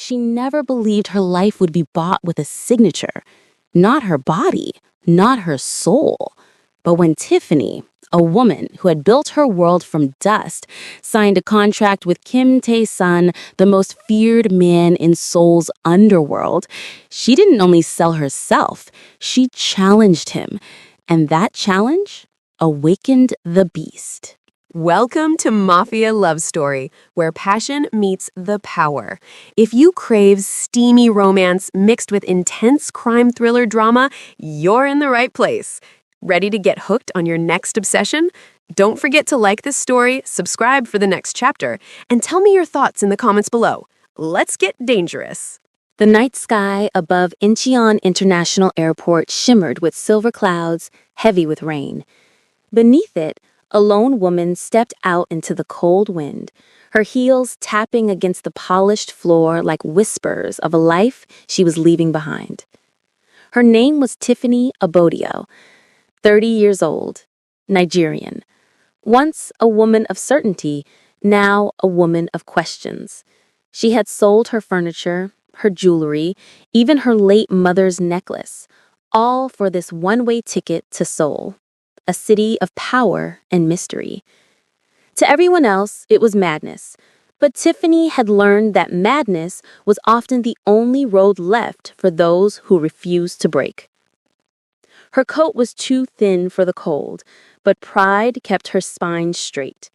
She never believed her life would be bought with a signature. Not her body, not her soul. But when Tiffany, a woman who had built her world from dust, signed a contract with Kim Tae-sun, the most feared man in Seoul's underworld, she didn't only sell herself, she challenged him. And that challenge awakened the beast. Welcome to Mafia Love Story, where passion meets the power. If you crave steamy romance mixed with intense crime thriller drama, you're in the right place. Ready to get hooked on your next obsession? Don't forget to like this story, subscribe for the next chapter, and tell me your thoughts in the comments below. Let's get dangerous. The night sky above Incheon International Airport shimmered with silver clouds, heavy with rain. Beneath it, a lone woman stepped out into the cold wind, her heels tapping against the polished floor like whispers of a life she was leaving behind. Her name was Tiffany Abodio, 30 years old, Nigerian. Once a woman of certainty, now a woman of questions. She had sold her furniture, her jewelry, even her late mother's necklace, all for this one-way ticket to Seoul, a city of power and mystery. To everyone else, it was madness, but Tiffany had learned that madness was often the only road left for those who refused to break. Her coat was too thin for the cold, but pride kept her spine straight.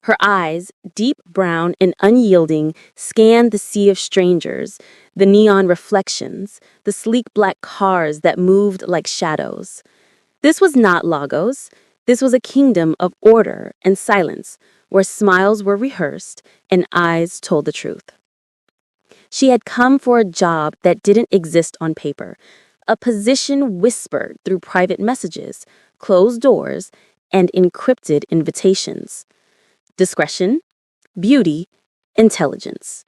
Her eyes, deep brown and unyielding, scanned the sea of strangers, the neon reflections, the sleek black cars that moved like shadows. This was not Lagos. This was a kingdom of order and silence, where smiles were rehearsed and eyes told the truth. She had come for a job that didn't exist on paper, a position whispered through private messages, closed doors, and encrypted invitations. Discretion, beauty, intelligence.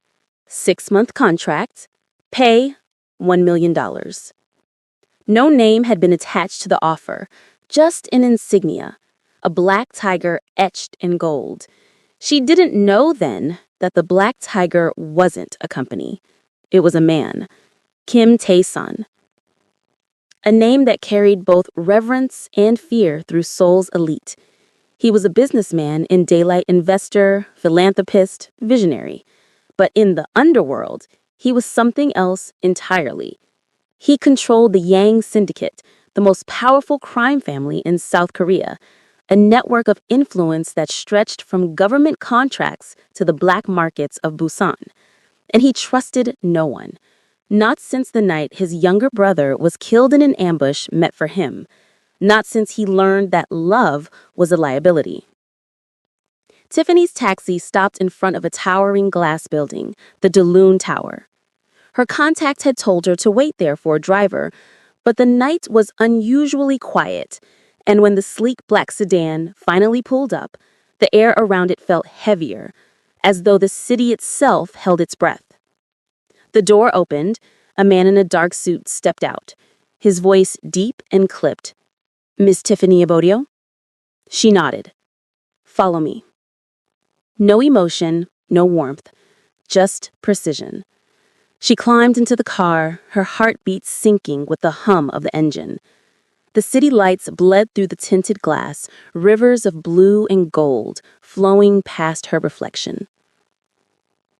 6-month contract, pay $1 million. No name had been attached to the offer, just an insignia, a black tiger etched in gold. She didn't know then that the black tiger wasn't a company. It was a man, Kim Tae-sun. A name that carried both reverence and fear through Seoul's elite. He was a businessman in daylight, investor, philanthropist, visionary. But in the underworld, he was something else entirely. He controlled the Yang Syndicate, the most powerful crime family in South Korea, a network of influence that stretched from government contracts to the black markets of Busan. And he trusted no one. Not since the night his younger brother was killed in an ambush met for him. Not since he learned that love was a liability. Tiffany's taxi stopped in front of a towering glass building, the Daloon Tower. Her contact had told her to wait there for a driver, but the night was unusually quiet, and when the sleek black sedan finally pulled up, the air around it felt heavier, as though the city itself held its breath. The door opened, a man in a dark suit stepped out, his voice deep and clipped. "Miss Tiffany Abodio?" She nodded. "Follow me." No emotion, no warmth, just precision. She climbed into the car, her heartbeat sinking with the hum of the engine. The city lights bled through the tinted glass, rivers of blue and gold flowing past her reflection.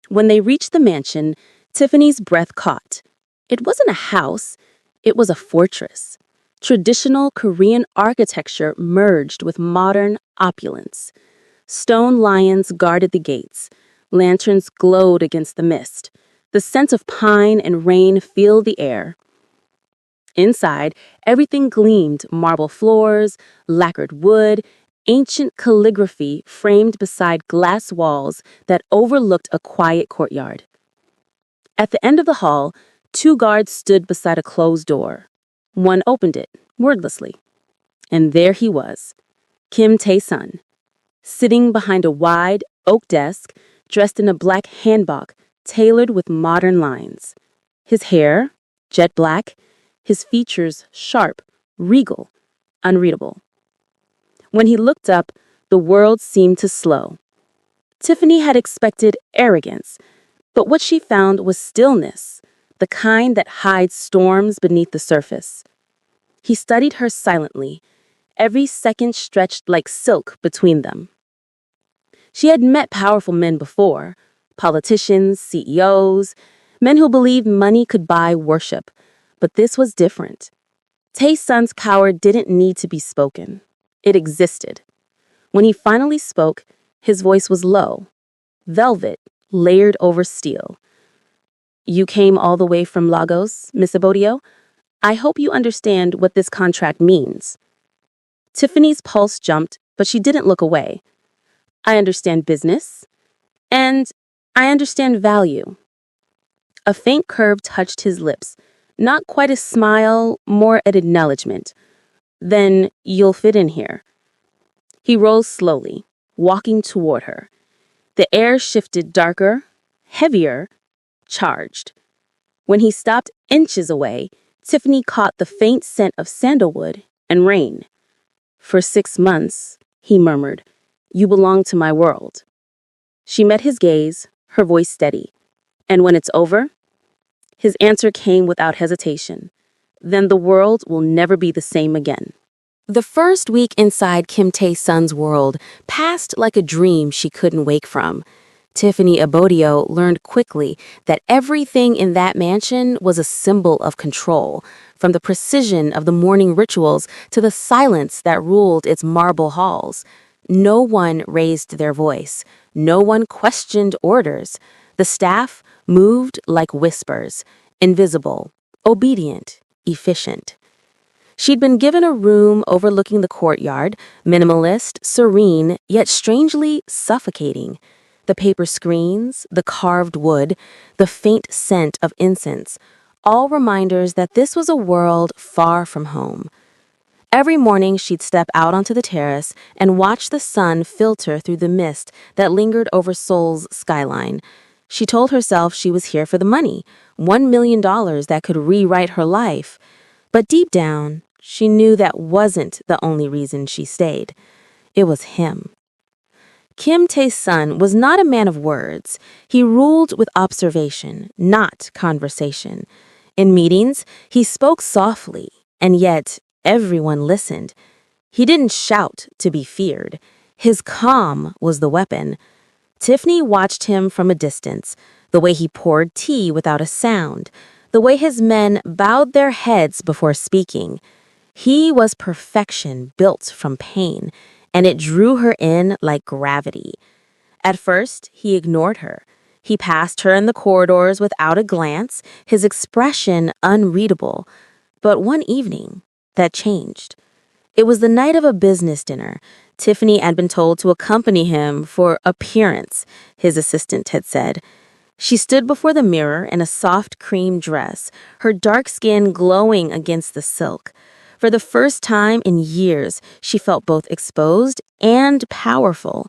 When they reached the mansion, Tiffany's breath caught. It wasn't a house, it was a fortress. Traditional Korean architecture merged with modern opulence. Stone lions guarded the gates. Lanterns glowed against the mist. The scent of pine and rain filled the air. Inside, everything gleamed: marble floors, lacquered wood, ancient calligraphy framed beside glass walls that overlooked a quiet courtyard. At the end of the hall, 2 guards stood beside a closed door. One opened it, wordlessly. And there he was, Kim Tae-sun, sitting behind a wide oak desk, dressed in a black hanbok tailored with modern lines. His hair, jet black, his features sharp, regal, unreadable. When he looked up, the world seemed to slow. Tiffany had expected arrogance, But what she found was stillness, the kind that hides storms beneath the surface. He studied her silently, every second stretched like silk between them. She had met powerful men before, politicians, CEOs, men who believed money could buy worship, but this was different. Tay Sun's power didn't need to be spoken. It existed. When he finally spoke, his voice was low, velvet, layered over steel. You came all the way from Lagos, Miss Abodio? I hope you understand what this contract means. Tiffany's pulse jumped, but she didn't look away. I understand business, and I understand value. A faint curve touched his lips, not quite a smile, more an acknowledgement. Then you'll fit in here. He rose slowly, walking toward her. The air shifted darker, heavier, charged. When he stopped inches away, Tiffany caught the faint scent of sandalwood and rain. For 6 months, he murmured, you belong to my world. She met his gaze, her voice steady. And when it's over? His answer came without hesitation. Then the world will never be the same again. The first week inside Kim Tae-sun's world passed like a dream she couldn't wake from. Tiffany Abodio learned quickly that everything in that mansion was a symbol of control, from the precision of the morning rituals to the silence that ruled its marble halls. No one raised their voice. No one questioned orders. The staff moved like whispers, invisible, obedient, efficient. She'd been given a room overlooking the courtyard, minimalist, serene, yet strangely suffocating. The paper screens, the carved wood, the faint scent of incense, all reminders that this was a world far from home. Every morning she'd step out onto the terrace and watch the sun filter through the mist that lingered over Seoul's skyline. She told herself she was here for the money, $1 million that could rewrite her life. But deep down, she knew that wasn't the only reason she stayed. It was him. Kim Tae-sun was not a man of words. He ruled with observation, not conversation. In meetings, he spoke softly, and yet everyone listened. He didn't shout to be feared. His calm was the weapon. Tiffany watched him from a distance, the way he poured tea without a sound, the way his men bowed their heads before speaking. He was perfection built from pain, and it drew her in like gravity. At first, he ignored her. He passed her in the corridors without a glance, his expression unreadable. But one evening, that changed. It was the night of a business dinner. Tiffany had been told to accompany him for appearance, his assistant had said. She stood before the mirror in a soft cream dress, her dark skin glowing against the silk. For the first time in years, she felt both exposed and powerful.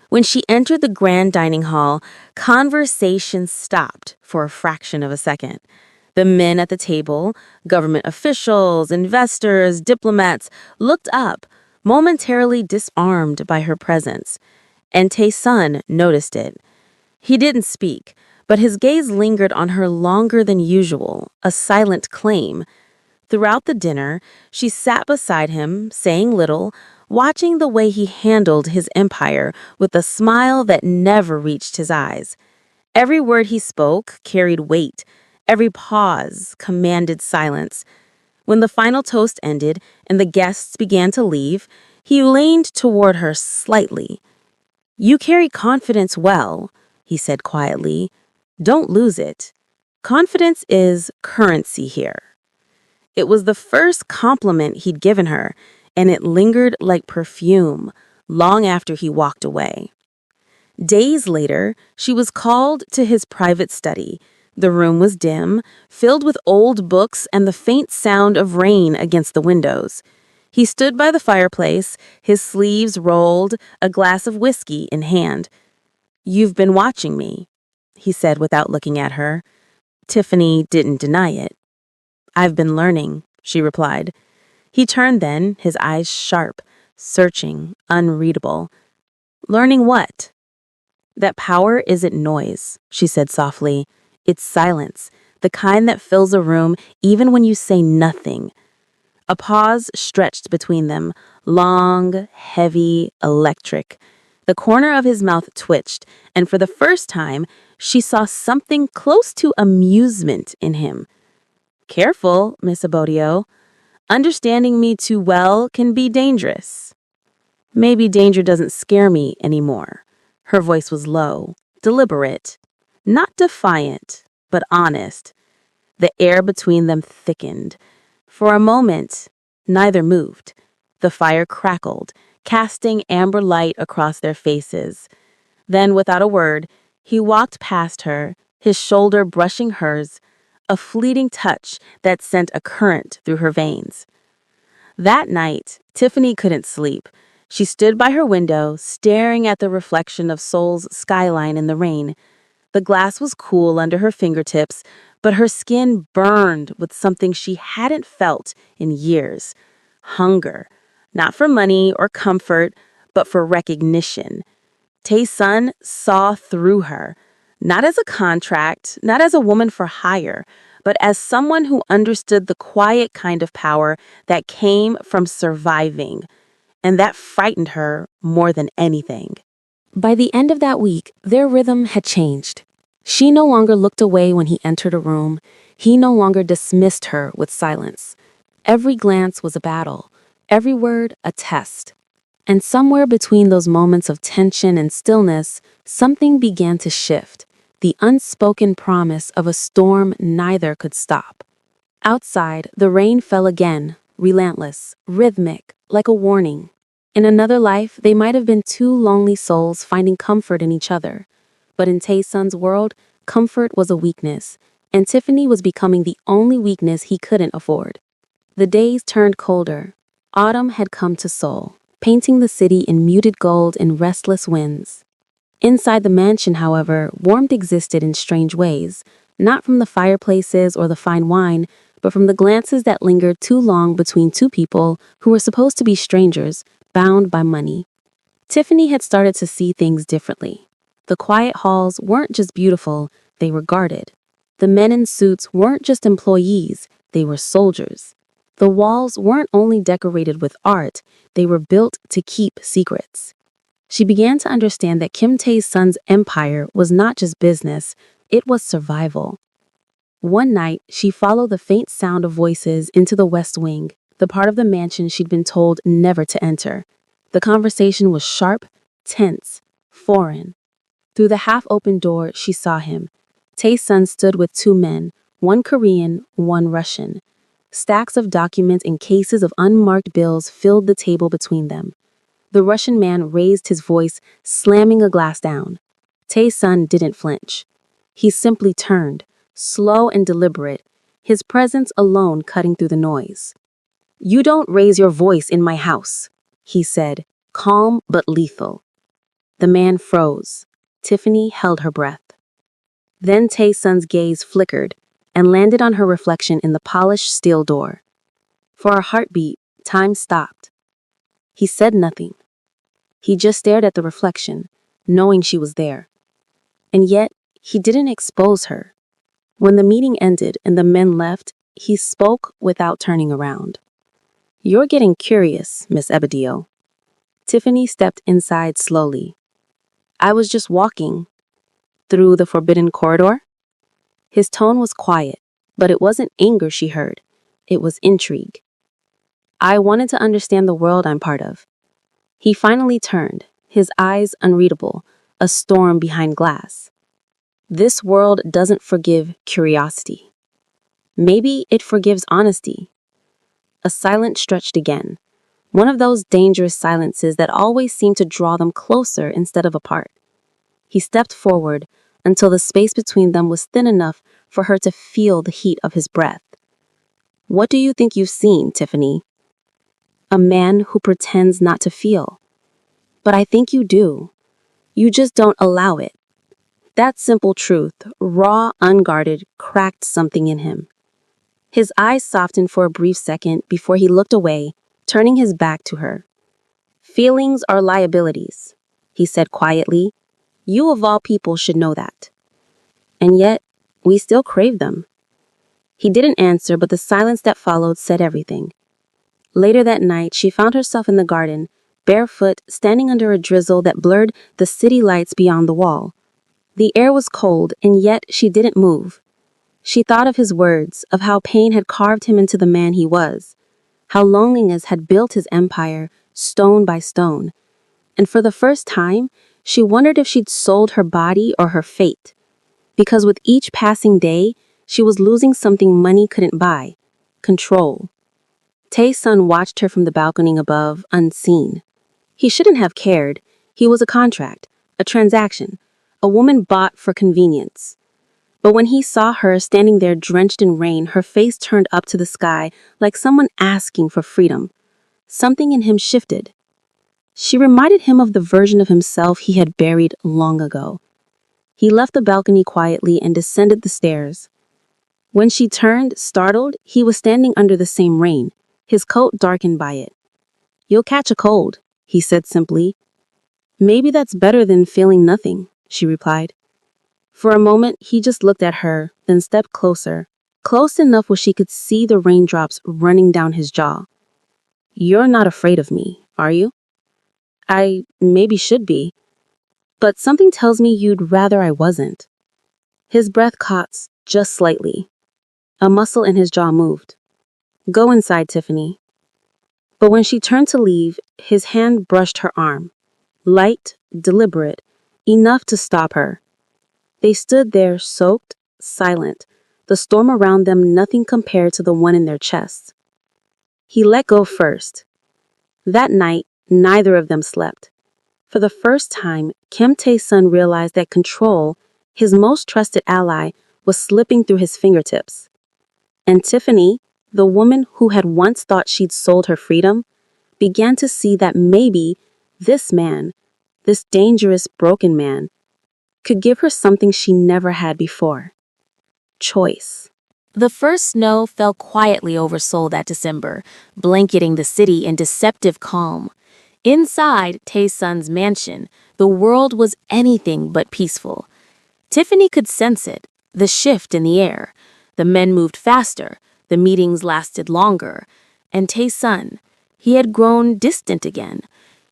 When she entered the grand dining hall, conversation stopped for a fraction of a second. The men at the table, government officials, investors, diplomats, looked up, momentarily disarmed by her presence. And Tae-sun noticed it. He didn't speak, but his gaze lingered on her longer than usual, a silent claim. Throughout the dinner, she sat beside him, saying little, watching the way he handled his empire with a smile that never reached his eyes. Every word he spoke carried weight. Every pause commanded silence. When the final toast ended and the guests began to leave, he leaned toward her slightly. You carry confidence well, he said quietly. Don't lose it. Confidence is currency here. It was the first compliment he'd given her, and it lingered like perfume long after he walked away. Days later, she was called to his private study. The room was dim, filled with old books and the faint sound of rain against the windows. He stood by the fireplace, his sleeves rolled, a glass of whiskey in hand. You've been watching me, he said without looking at her. Tiffany didn't deny it. I've been learning, she replied. He turned then, his eyes sharp, searching, unreadable. Learning what? That power isn't noise, she said softly. It's silence, the kind that fills a room even when you say nothing. A pause stretched between them, long, heavy, electric. The corner of his mouth twitched, and for the first time, she saw something close to amusement in him. Careful, Miss Abodio. Understanding me too well can be dangerous. Maybe danger doesn't scare me anymore. Her voice was low, deliberate, not defiant, but honest. The air between them thickened. For a moment, neither moved. The fire crackled, casting amber light across their faces. Then, without a word, he walked past her, his shoulder brushing hers, a fleeting touch that sent a current through her veins. That night, Tiffany couldn't sleep. She stood by her window, staring at the reflection of Seoul's skyline in the rain. The glass was cool under her fingertips, but her skin burned with something she hadn't felt in years. Hunger. Not for money or comfort, but for recognition. Tae-sun saw through her, not as a contract, not as a woman for hire, but as someone who understood the quiet kind of power that came from surviving. And that frightened her more than anything. By the end of that week, their rhythm had changed. She no longer looked away when he entered a room. He no longer dismissed her with silence. Every glance was a battle, every word a test. And somewhere between those moments of tension and stillness, something began to shift, the unspoken promise of a storm neither could stop. Outside, the rain fell again, relentless, rhythmic, like a warning. In another life, they might have been two lonely souls finding comfort in each other. But in Tae-sun's world, comfort was a weakness, and Tiffany was becoming the only weakness he couldn't afford. The days turned colder. Autumn had come to Seoul, painting the city in muted gold and restless winds. Inside the mansion, however, warmth existed in strange ways, not from the fireplaces or the fine wine, but from the glances that lingered too long between two people who were supposed to be strangers, bound by money. Tiffany had started to see things differently. The quiet halls weren't just beautiful, they were guarded. The men in suits weren't just employees, they were soldiers. The walls weren't only decorated with art, they were built to keep secrets. She began to understand that Kim Tae-sun's empire was not just business, it was survival. One night, she followed the faint sound of voices into the West Wing, the part of the mansion she'd been told never to enter. The conversation was sharp, tense, foreign. Through the half-open door, she saw him. Tae-sun stood with two men, one Korean, one Russian. Stacks of documents and cases of unmarked bills filled the table between them. The Russian man raised his voice, slamming a glass down. Tae-sun didn't flinch. He simply turned, slow and deliberate, his presence alone cutting through the noise. "You don't raise your voice in my house," he said, calm but lethal. The man froze. Tiffany held her breath. Then Tae-sun's gaze flickered and landed on her reflection in the polished steel door. For a heartbeat, time stopped. He said nothing. He just stared at the reflection, knowing she was there. And yet, he didn't expose her. When the meeting ended and the men left, he spoke without turning around. "You're getting curious, Miss Abidio." Tiffany stepped inside slowly. "I was just walking." "Through the forbidden corridor?" His tone was quiet, but it wasn't anger she heard. It was intrigue. "I wanted to understand the world I'm part of." He finally turned, his eyes unreadable, a storm behind glass. "This world doesn't forgive curiosity. Maybe it forgives honesty." A silence stretched again, one of those dangerous silences that always seem to draw them closer instead of apart. He stepped forward until the space between them was thin enough for her to feel the heat of his breath. "What do you think you've seen, Tiffany?" "A man who pretends not to feel." "But I think you do. You just don't allow it." That simple truth, raw, unguarded, cracked something in him. His eyes softened for a brief second before he looked away, turning his back to her. "Feelings are liabilities," he said quietly. You of all people should know that. And yet, we still crave them. He didn't answer, but the silence that followed said everything. Later that night, she found herself in the garden, barefoot, standing under a drizzle that blurred the city lights beyond the wall. The air was cold, and yet she didn't move. She thought of his words, of how pain had carved him into the man he was, how loneliness had built his empire, stone by stone. And for the first time, she wondered if she'd sold her body or her fate. Because with each passing day, she was losing something money couldn't buy: control. Tae-sun watched her from the balcony above, unseen. He shouldn't have cared. He was a contract, a transaction, a woman bought for convenience. But when he saw her standing there drenched in rain, her face turned up to the sky like someone asking for freedom. Something in him shifted. She reminded him of the version of himself he had buried long ago. He left the balcony quietly and descended the stairs. When she turned, startled, he was standing under the same rain, his coat darkened by it. "You'll catch a cold," he said simply. "Maybe that's better than feeling nothing," she replied. For a moment, he just looked at her, then stepped closer, close enough where she could see the raindrops running down his jaw. "You're not afraid of me, are you?" "I maybe should be, but something tells me you'd rather I wasn't." His breath caught just slightly. A muscle in his jaw moved. "Go inside, Tiffany." But when she turned to leave, his hand brushed her arm. Light, deliberate, enough to stop her. They stood there, soaked, silent, the storm around them nothing compared to the one in their chests. He let go first. That night, neither of them slept. For the first time, Kim Tae-sun realized that control, his most trusted ally, was slipping through his fingertips. And Tiffany, the woman who had once thought she'd sold her freedom, began to see that maybe this man, this dangerous, broken man, could give her something she never had before: choice. The first snow fell quietly over Seoul that December, blanketing the city in deceptive calm. Inside Tae-sun's mansion, the world was anything but peaceful. Tiffany could sense it, the shift in the air. The men moved faster, the meetings lasted longer, and Tae-sun, he had grown distant again.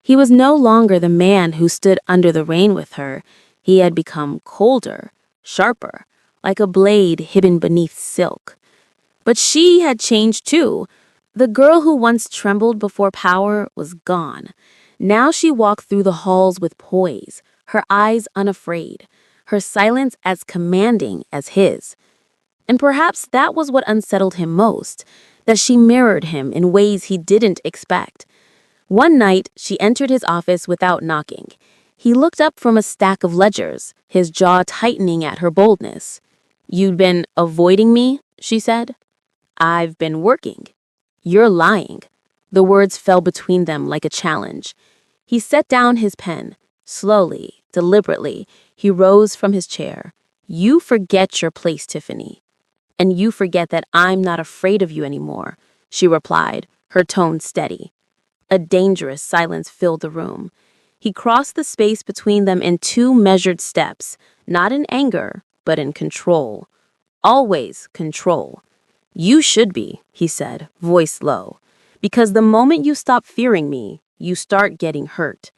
He was no longer the man who stood under the rain with her. He had become colder, sharper, like a blade hidden beneath silk. But she had changed too. The girl who once trembled before power was gone. Now she walked through the halls with poise, her eyes unafraid, her silence as commanding as his. And perhaps that was what unsettled him most, that she mirrored him in ways he didn't expect. One night, she entered his office without knocking. He looked up from a stack of ledgers, his jaw tightening at her boldness. "You'd been avoiding me?" she said. "I've been working." "You're lying." The words fell between them like a challenge. He set down his pen. Slowly, deliberately, he rose from his chair. "You forget your place, Tiffany. And you forget that I'm not afraid of you anymore," she replied, her tone steady. A dangerous silence filled the room. He crossed the space between them in 2 measured steps, not in anger, but in control. Always control. "You should be," he said, voice low, "because the moment you stop fearing me, you start getting hurt."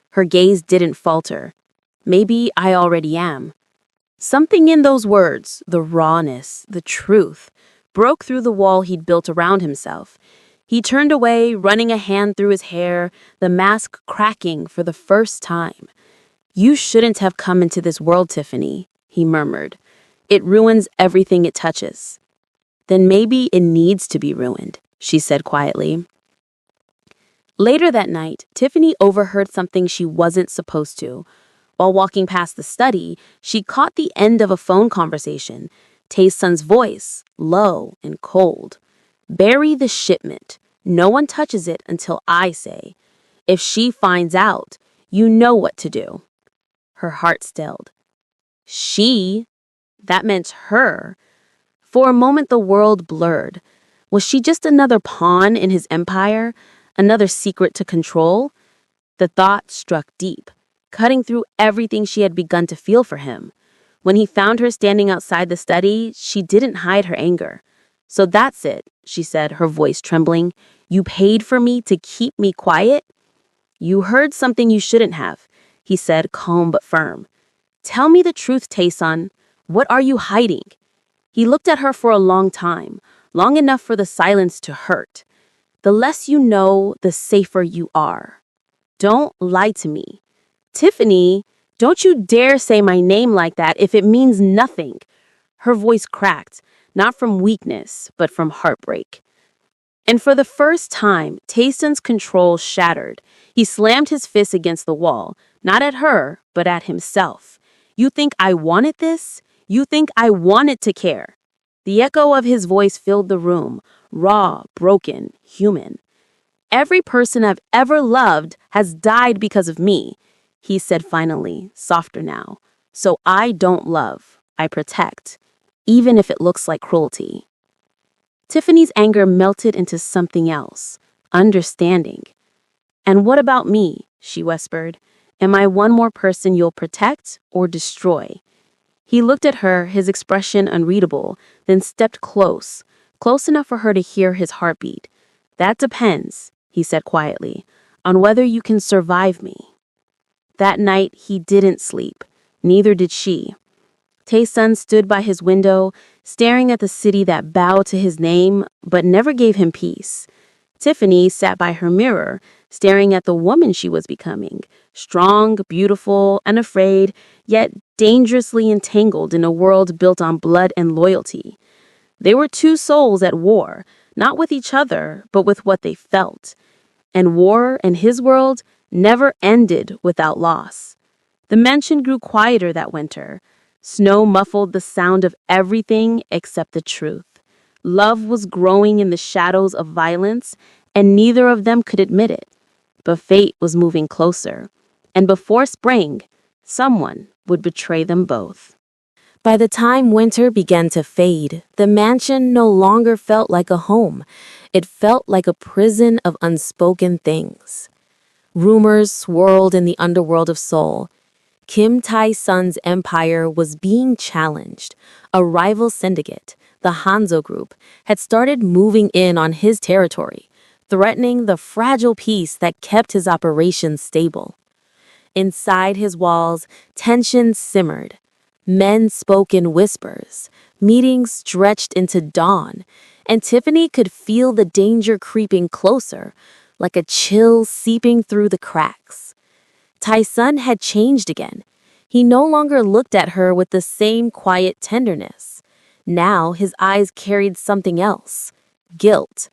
Her gaze didn't falter. "Maybe I already am." Something in those words, the rawness, the truth, broke through the wall he'd built around himself. He turned away, running a hand through his hair, the mask cracking for the first time. "You shouldn't have come into this world, Tiffany," he murmured. "It ruins everything it touches." "Then maybe it needs to be ruined," she said quietly. Later that night, Tiffany overheard something she wasn't supposed to. While walking past the study, she caught the end of a phone conversation. Tae-sun's voice, low and cold. "Bury the shipment. No one touches it until I say. If she finds out, you know what to do." Her heart stilled. She? That meant her. For a moment, the world blurred. Was she just another pawn in his empire? Another secret to control? The thought struck deep. cutting through everything she had begun to feel for him. When he found her standing outside the study, she didn't hide her anger. "So that's it," she said, her voice trembling. "You paid for me to keep me quiet?" "You heard something you shouldn't have," he said, calm but firm. "Tell me the truth, Taesun. What are you hiding?" He looked at her for a long time, long enough for the silence to hurt. "The less you know, the safer you are. Don't lie to me. Tiffany, don't you dare say my name like that if it means nothing." Her voice cracked, not from weakness, but from heartbreak. And for the first time, Tayson's control shattered. He slammed his fist against the wall, not at her, but at himself. "You think I wanted this? You think I wanted to care?" The echo of his voice filled the room, raw, broken, human. "Every person I've ever loved has died because of me," he said finally, softer now. "So I don't love, I protect, even if it looks like cruelty." Tiffany's anger melted into something else, understanding. "And what about me?" she whispered. "Am I one more person you'll protect or destroy?" He looked at her, his expression unreadable, then stepped close, close enough for her to hear his heartbeat. "That depends," he said quietly, "on whether you can survive me." That night, he didn't sleep. Neither did she. Taesun stood by his window, staring at the city that bowed to his name, but never gave him peace. Tiffany sat by her mirror, staring at the woman she was becoming, strong, beautiful, unafraid, yet dangerously entangled in a world built on blood and loyalty. They were two souls at war, not with each other, but with what they felt. And war, in his world, never ended without loss. The mansion grew quieter that winter. Snow muffled the sound of everything except the truth. Love was growing in the shadows of violence, and neither of them could admit it. But fate was moving closer, and before spring, someone would betray them both. By the time winter began to fade, the mansion no longer felt like a home. It felt like a prison of unspoken things. Rumors swirled in the underworld of Seoul. Kim Tae-sun's empire was being challenged. A rival syndicate, the Hanzo Group, had started moving in on his territory, threatening the fragile peace that kept his operations stable. Inside his walls, tension simmered. Men spoke in whispers. Meetings stretched into dawn, and Tiffany could feel the danger creeping closer, like a chill seeping through the cracks. Tae-sun had changed again. He no longer looked at her with the same quiet tenderness. Now his eyes carried something else, guilt.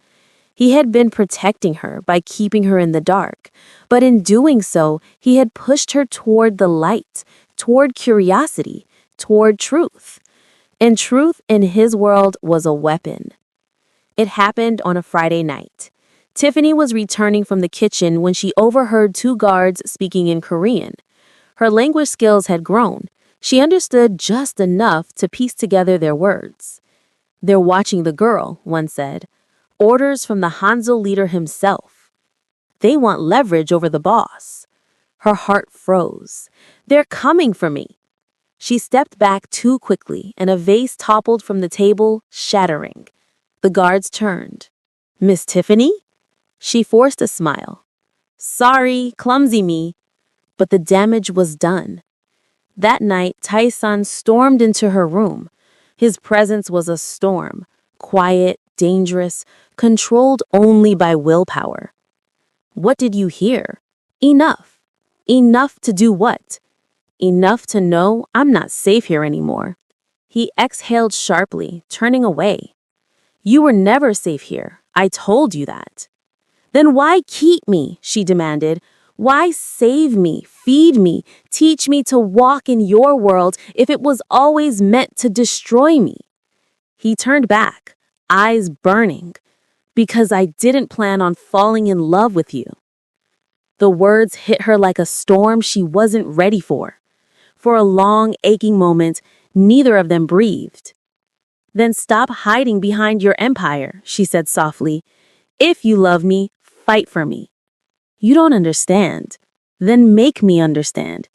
He had been protecting her by keeping her in the dark, but in doing so, he had pushed her toward the light, toward curiosity, toward truth. And truth in his world was a weapon. It happened on a Friday night. Tiffany was returning from the kitchen when she overheard two guards speaking in Korean. Her language skills had grown. She understood just enough to piece together their words. "They're watching the girl," one said. "Orders from the Hanzo leader himself. They want leverage over the boss." Her heart froze. "They're coming for me." She stepped back too quickly, and a vase toppled from the table, shattering. The guards turned. "Miss Tiffany?" She forced a smile. "Sorry, clumsy me." But the damage was done. That night, Tae-sun stormed into her room. His presence was a storm, quiet, dangerous, controlled only by willpower. "What did you hear?" "Enough." "Enough to do what?" "Enough to know I'm not safe here anymore." He exhaled sharply, turning away. "You were never safe here. I told you that." "Then why keep me?" she demanded. "Why save me, feed me, teach me to walk in your world if it was always meant to destroy me?" He turned back, eyes burning. "Because I didn't plan on falling in love with you." The words hit her like a storm she wasn't ready for. For a long, aching moment, neither of them breathed. "Then stop hiding behind your empire," she said softly. "If you love me, fight for me." "You don't understand. Then make me understand.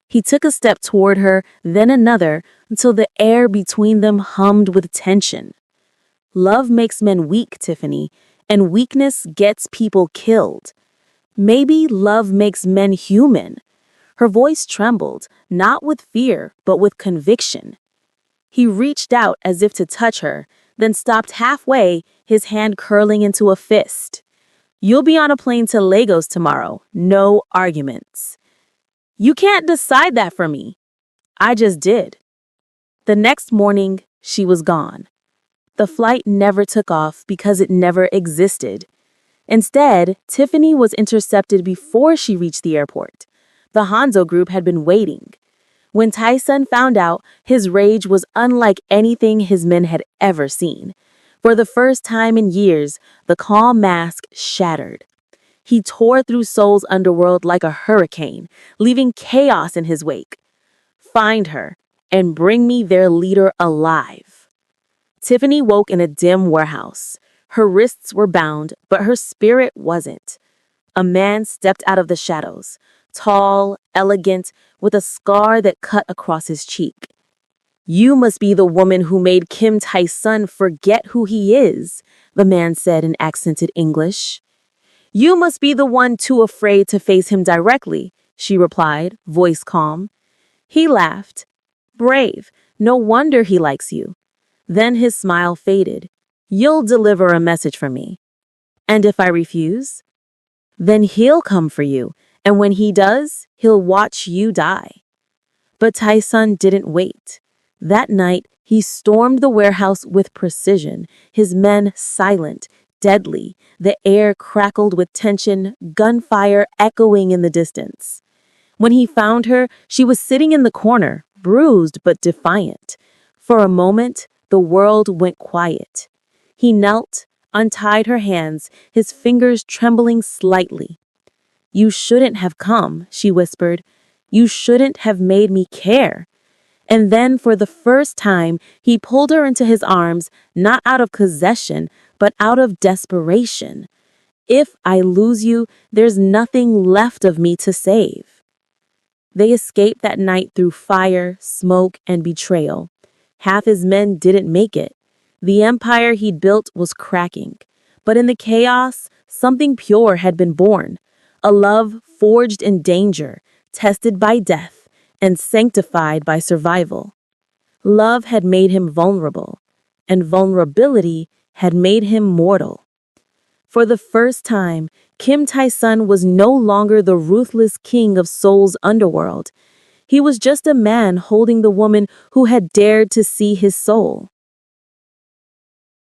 He took a step toward her, then another, until the air between them hummed with tension. Love makes men weak, Tiffany, and weakness gets people killed. Maybe love makes men human. Her voice trembled, not with fear, but with conviction. He reached out as if to touch her, then stopped halfway, his hand curling into a fist. You'll be on a plane to Lagos tomorrow. No arguments. You can't decide that for me. I just did. The next morning, she was gone. The flight never took off because it never existed. Instead, Tiffany was intercepted before she reached the airport. The Hanzo group had been waiting. When Tyson found out, his rage was unlike anything his men had ever seen. For the first time in years, the calm mask shattered. He tore through Seoul's underworld like a hurricane, leaving chaos in his wake. Find her and bring me their leader alive. Tiffany woke in a dim warehouse. Her wrists were bound, but her spirit wasn't. A man stepped out of the shadows, tall, elegant, with a scar that cut across his cheek. You must be the woman who made Kim Tae-sun forget who he is, the man said in accented English. You must be the one too afraid to face him directly, she replied, voice calm. He laughed. Brave. No wonder he likes you. Then his smile faded. You'll deliver a message for me. And if I refuse? Then he'll come for you, and when he does, he'll watch you die. But Tae-sun didn't wait. That night, he stormed the warehouse with precision, his men silent, deadly, the air crackled with tension, gunfire echoing in the distance. When he found her, she was sitting in the corner, bruised but defiant. For a moment, the world went quiet. He knelt, untied her hands, his fingers trembling slightly. You shouldn't have come, she whispered. You shouldn't have made me care. And then, for the first time, he pulled her into his arms, not out of possession, but out of desperation. If I lose you, there's nothing left of me to save. They escaped that night through fire, smoke, and betrayal. Half his men didn't make it. The empire he'd built was cracking. But in the chaos, something pure had been born. A love forged in danger, tested by death, and sanctified by survival. Love had made him vulnerable, and vulnerability had made him mortal. For the first time, Kim Tae-sun was no longer the ruthless king of Seoul's underworld. He was just a man holding the woman who had dared to see his soul.